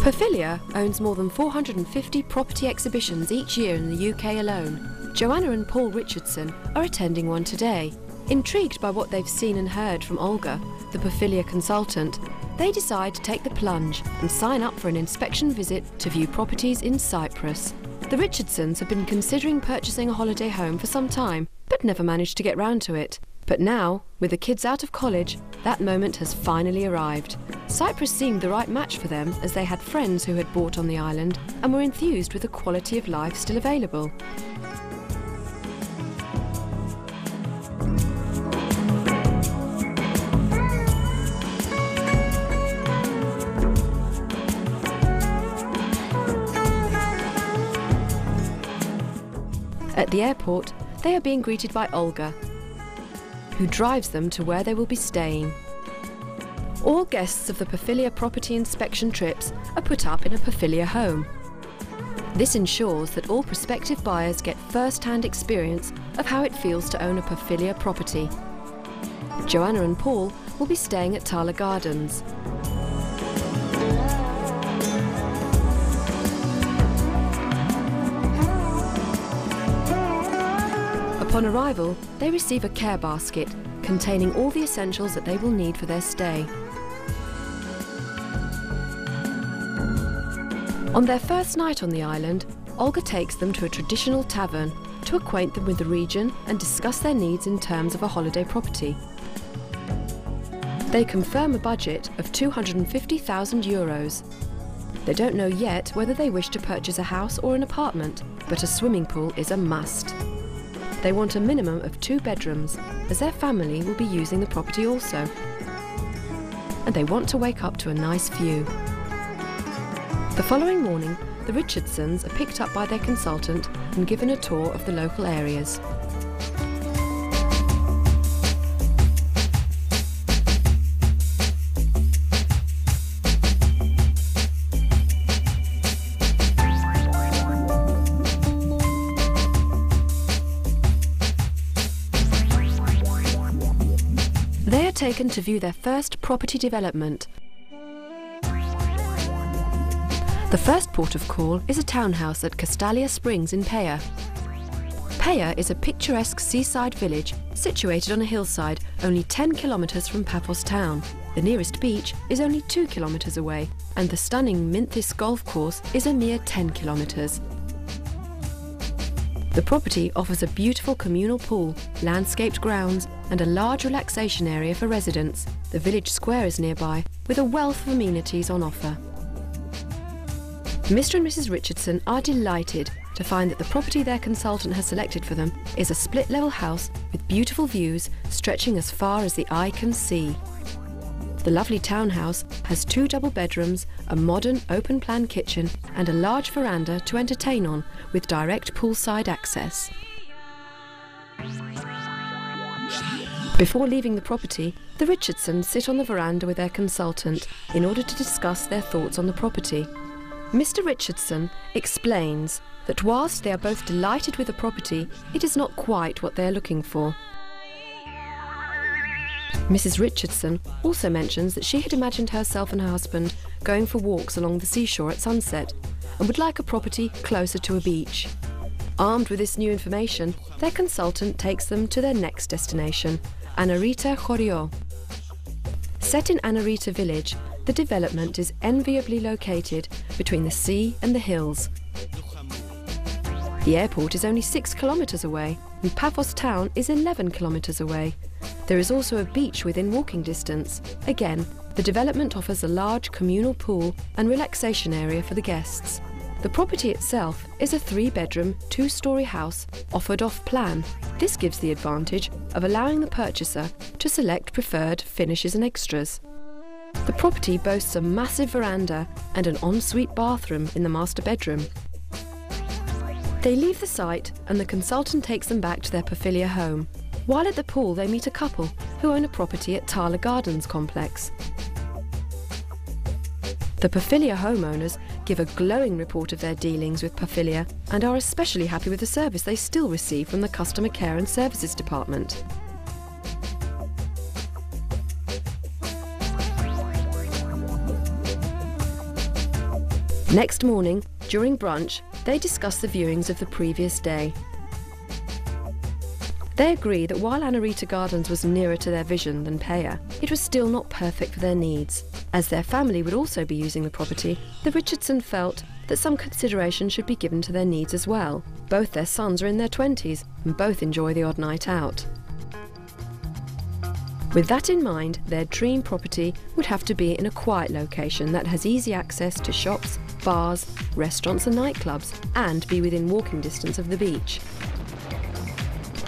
Pafilia owns more than 450 property exhibitions each year in the UK alone. Joanna and Paul Richardson are attending one today. Intrigued by what they've seen and heard from Olga, the Pafilia consultant, they decide to take the plunge and sign up for an inspection visit to view properties in Cyprus. The Richardsons have been considering purchasing a holiday home for some time, but never managed to get round to it. But now, with the kids out of college, that moment has finally arrived. Cyprus seemed the right match for them, as they had friends who had bought on the island and were enthused with the quality of life still available. At the airport, they are being greeted by Olga, who drives them to where they will be staying. All guests of the Pafilia property inspection trips are put up in a Pafilia home. This ensures that all prospective buyers get first-hand experience of how it feels to own a Pafilia property. Joanna and Paul will be staying at Tala Gardens. Upon arrival, they receive a care basket containing all the essentials that they will need for their stay. On their first night on the island, Olga takes them to a traditional tavern to acquaint them with the region and discuss their needs in terms of a holiday property. They confirm a budget of €250,000. They don't know yet whether they wish to purchase a house or an apartment, but a swimming pool is a must. They want a minimum of 2 bedrooms, as their family will be using the property also. And they want to wake up to a nice view. The following morning, the Richardsons are picked up by their consultant and given a tour of the local areas. They are taken to view their first property development. The first port of call is a townhouse at Castalia Springs in Paya. Paya is a picturesque seaside village situated on a hillside only 10 kilometres from Paphos town. The nearest beach is only 2 kilometres away, and the stunning Minthis golf course is a mere 10 kilometres. The property offers a beautiful communal pool, landscaped grounds and a large relaxation area for residents. The village square is nearby, with a wealth of amenities on offer. Mr. and Mrs. Richardson are delighted to find that the property their consultant has selected for them is a split-level house with beautiful views stretching as far as the eye can see. The lovely townhouse has 2 double bedrooms, a modern open-plan kitchen and a large veranda to entertain on with direct poolside access. Before leaving the property, the Richardsons sit on the veranda with their consultant in order to discuss their thoughts on the property. Mr. Richardson explains that whilst they are both delighted with the property, it is not quite what they are looking for. Mrs. Richardson also mentions that she had imagined herself and her husband going for walks along the seashore at sunset and would like a property closer to a beach. Armed with this new information, their consultant takes them to their next destination, Anarita Chorio. Set in Anarita village, the development is enviably located between the sea and the hills. The airport is only 6 kilometres away, and Paphos town is 11 kilometres away. There is also a beach within walking distance. Again, the development offers a large communal pool and relaxation area for the guests. The property itself is a 3-bedroom, 2-storey house offered off-plan. This gives the advantage of allowing the purchaser to select preferred finishes and extras. The property boasts a massive veranda and an ensuite bathroom in the master bedroom. They leave the site and the consultant takes them back to their Pafilia home. While at the pool, they meet a couple who own a property at Tala Gardens complex. The Pafilia homeowners give a glowing report of their dealings with Pafilia and are especially happy with the service they still receive from the Customer Care and Services Department. Next morning, during brunch, they discuss the viewings of the previous day. They agree that while Anarita Gardens was nearer to their vision than Paya, it was still not perfect for their needs. As their family would also be using the property, the Richardsons felt that some consideration should be given to their needs as well. Both their sons are in their 20s and both enjoy the odd night out. With that in mind, their dream property would have to be in a quiet location that has easy access to shops, bars, restaurants and nightclubs, and be within walking distance of the beach.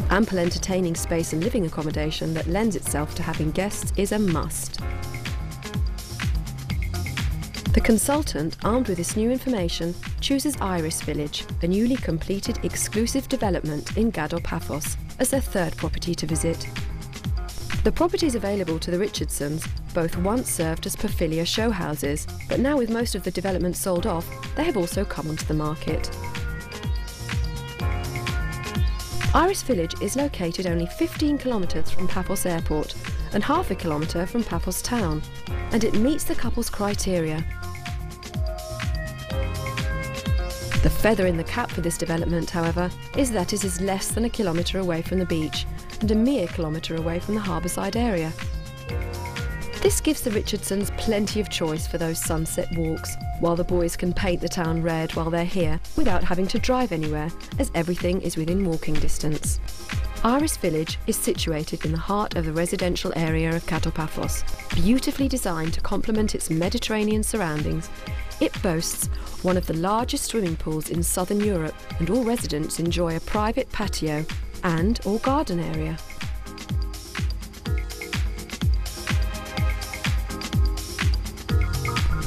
Ample entertaining space and living accommodation that lends itself to having guests is a must. The consultant, armed with this new information, chooses Iris Village, a newly completed exclusive development in Gado Paphos, as their third property to visit. The properties available to the Richardsons both once served as Paphilea show houses, but now with most of the development sold off, they have also come onto the market. Iris Village is located only 15 kilometres from Paphos Airport and half a kilometre from Paphos town, and it meets the couple's criteria. The feather in the cap for this development, however, is that it is less than a kilometre away from the beach and a mere kilometre away from the harbourside area. This gives the Richardsons plenty of choice for those sunset walks, while the boys can paint the town red while they're here without having to drive anywhere, as everything is within walking distance. Iris Village is situated in the heart of the residential area of Gado Paphos. Beautifully designed to complement its Mediterranean surroundings, it boasts one of the largest swimming pools in southern Europe, and all residents enjoy a private patio and/or garden area.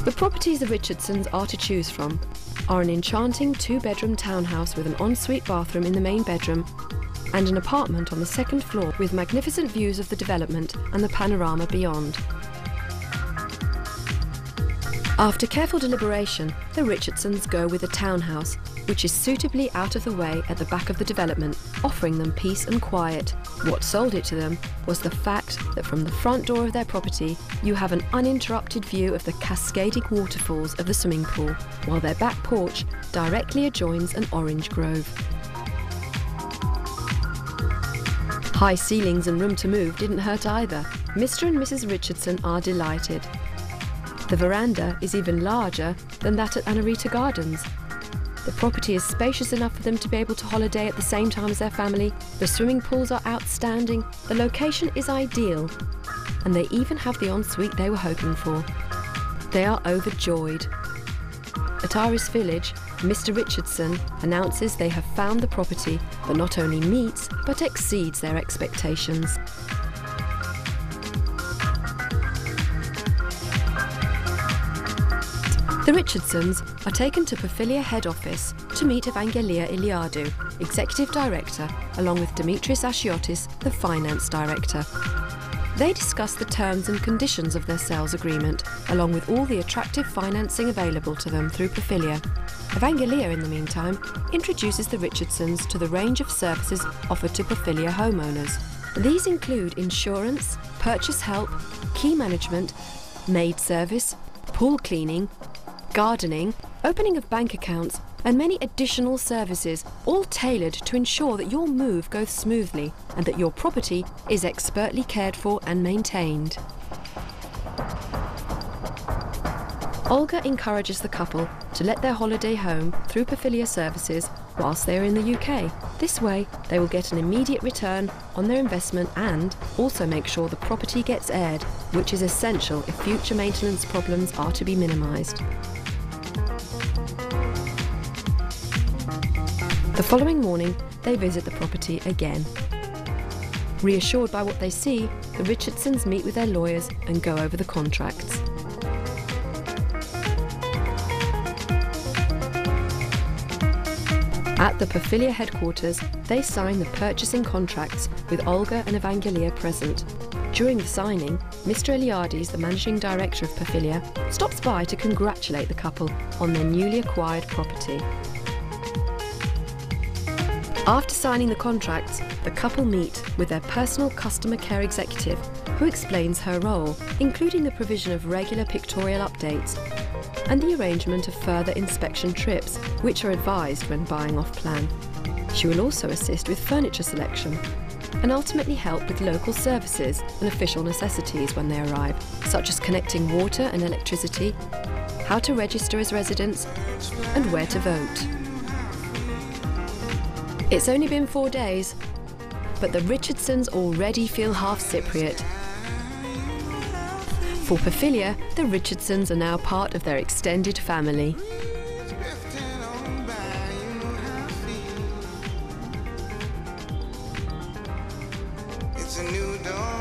The properties the Richardsons are to choose from are an enchanting two-bedroom townhouse with an ensuite bathroom in the main bedroom and an apartment on the second floor with magnificent views of the development and the panorama beyond. After careful deliberation, the Richardsons go with a townhouse, which is suitably out of the way at the back of the development, offering them peace and quiet. What sold it to them was the fact that from the front door of their property, you have an uninterrupted view of the cascading waterfalls of the swimming pool, while their back porch directly adjoins an orange grove. High ceilings and room to move didn't hurt either. Mr. and Mrs. Richardson are delighted. The veranda is even larger than that at Anarita Gardens. The property is spacious enough for them to be able to holiday at the same time as their family. The swimming pools are outstanding, the location is ideal, and they even have the ensuite they were hoping for. They are overjoyed. At Iris Village, Mr. Richardson announces they have found the property that not only meets but exceeds their expectations. The Richardsons are taken to Paphilea head office to meet Evangelia Iliadou, Executive Director, along with Dimitris Achiotis, the Finance Director. They discuss the terms and conditions of their sales agreement, along with all the attractive financing available to them through Paphilea. Evangelia, in the meantime, introduces the Richardsons to the range of services offered to Paphilea homeowners. These include insurance, purchase help, key management, maid service, pool cleaning, gardening, opening of bank accounts, and many additional services, all tailored to ensure that your move goes smoothly and that your property is expertly cared for and maintained. Olga encourages the couple to let their holiday home through Paphilea services whilst they are in the UK. This way, they will get an immediate return on their investment and also make sure the property gets aired, which is essential if future maintenance problems are to be minimised. The following morning, they visit the property again. Reassured by what they see, the Richardsons meet with their lawyers and go over the contracts. At the Paphilea headquarters, they sign the purchasing contracts with Olga and Evangelia present. During the signing, Mr. Eliades, the managing director of Paphilea, stops by to congratulate the couple on their newly acquired property. After signing the contracts, the couple meet with their personal customer care executive, who explains her role, including the provision of regular pictorial updates. and the arrangement of further inspection trips, which are advised when buying off-plan. She will also assist with furniture selection and ultimately help with local services and official necessities when they arrive, such as connecting water and electricity, how to register as residents, and where to vote. It's only been 4 days, but the Richardsons already feel half Cypriot. For Paphilia, the Richardsons are now part of their extended family. It's a new dawn.